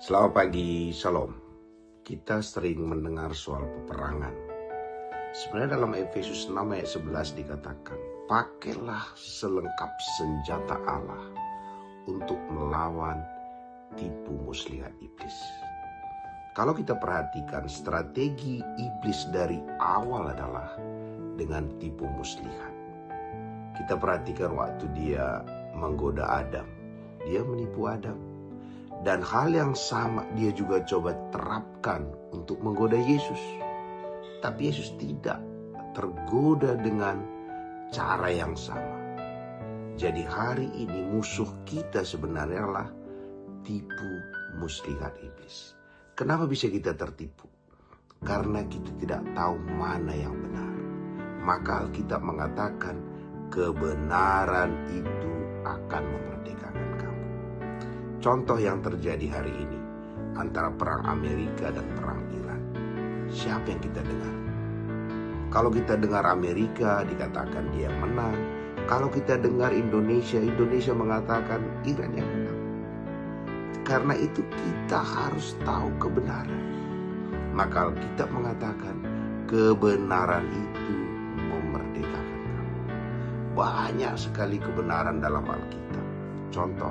Selamat pagi, Shalom. Kita sering mendengar soal peperangan. Sebenarnya dalam Efesus 6 ayat 11 dikatakan, pakailah selengkap senjata Allah untuk melawan tipu muslihat iblis. Kalau kita perhatikan, strategi iblis dari awal adalah dengan tipu muslihat. Kita perhatikan waktu dia menggoda Adam, dia menipu Adam. Dan hal yang sama dia juga coba terapkan untuk menggoda Yesus. Tapi Yesus tidak tergoda dengan cara yang sama. Jadi hari ini musuh kita sebenarnya adalah tipu muslihat iblis. Kenapa bisa kita tertipu? Karena kita tidak tahu mana yang benar. Maka Alkitab mengatakan kebenaran itu akan memerdekakan kamu. Contoh yang terjadi hari ini antara perang Amerika dan perang Iran. Siapa yang kita dengar? Kalau kita dengar Amerika dikatakan dia yang menang. Kalau kita dengar Indonesia mengatakan Iran yang menang. Karena itu kita harus tahu kebenaran. Maka kita mengatakan kebenaran itu memerdekakan kamu. Banyak sekali kebenaran dalam Alkitab. Contoh,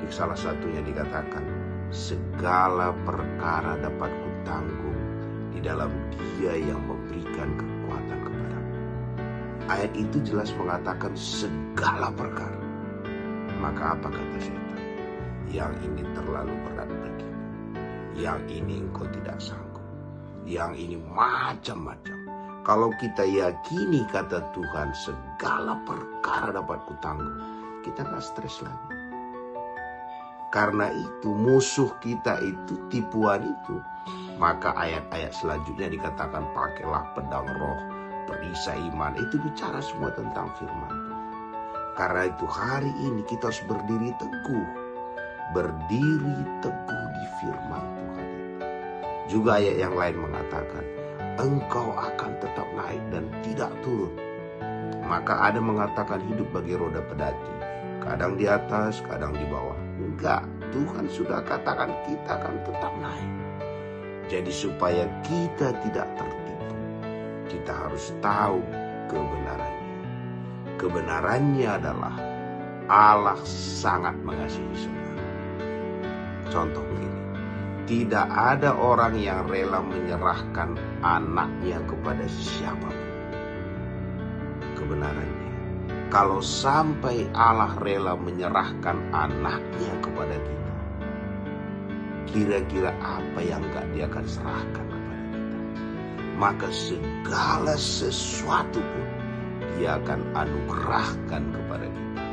di salah satunya dikatakan segala perkara dapat kutanggung di dalam Dia yang memberikan kekuatan kepadamu. Ayat itu jelas mengatakan segala perkara. Maka apa kata setan? Yang ini terlalu berat bagimu. Yang ini engkau tidak sanggup. Yang ini macam-macam. Kalau kita yakini kata Tuhan segala perkara dapat kutanggung, kita gak stres lagi. Karena itu musuh kita itu tipuan itu. Maka ayat-ayat selanjutnya dikatakan pakailah pedang roh, perisai iman. Itu bicara semua tentang firman Tuhan. Karena itu hari ini kita harus berdiri teguh. Berdiri teguh di firman Tuhan itu. Juga ayat yang lain mengatakan engkau akan tetap naik dan tidak turun. Maka ada mengatakan hidup bagi roda pedati. Kadang di atas, kadang di bawah. Enggak, Tuhan sudah katakan kita akan tetap naik. Jadi supaya kita tidak tertipu, kita harus tahu kebenarannya. Kebenarannya adalah Allah sangat mengasihi saudara. Contoh begini, tidak ada orang yang rela menyerahkan anaknya kepada siapapun. Kebenarannya, kalau sampai Allah rela menyerahkan anaknya kepada kita, kira-kira apa yang gak dia akan serahkan kepada kita? Maka segala sesuatu pun dia akan anugerahkan kepada kita.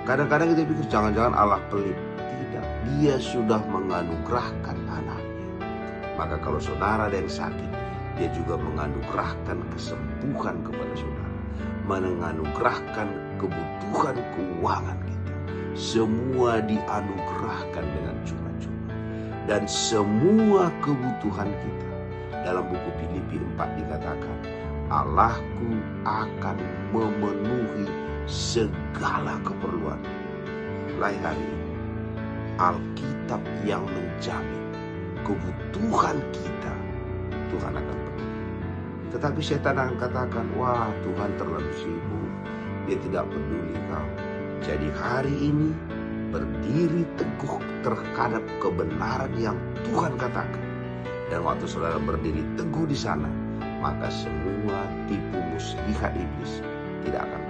Kadang-kadang kita pikir jangan-jangan Allah pelit. Tidak, dia sudah menganugerahkan anaknya. Maka kalau saudara ada yang sakit, dia juga menganugerahkan kesembuhan kepada saudara. Menganugerahkan kebutuhan keuangan kita. Semua dianugerahkan dengan cuma-cuma. Dan semua kebutuhan kita. Dalam buku Filipi 4 dikatakan, Allahku akan memenuhi segala keperluan. Mulai hari ini, Alkitab yang menjamin kebutuhan kita, Tuhan akan penuhi. Tetapi setan akan katakan, wah Tuhan terlalu sibuk, dia tidak peduli kau. Jadi hari ini berdiri teguh terhadap kebenaran yang Tuhan katakan. Dan waktu saudara berdiri teguh di sana, maka semua tipu muslihat iblis tidak akan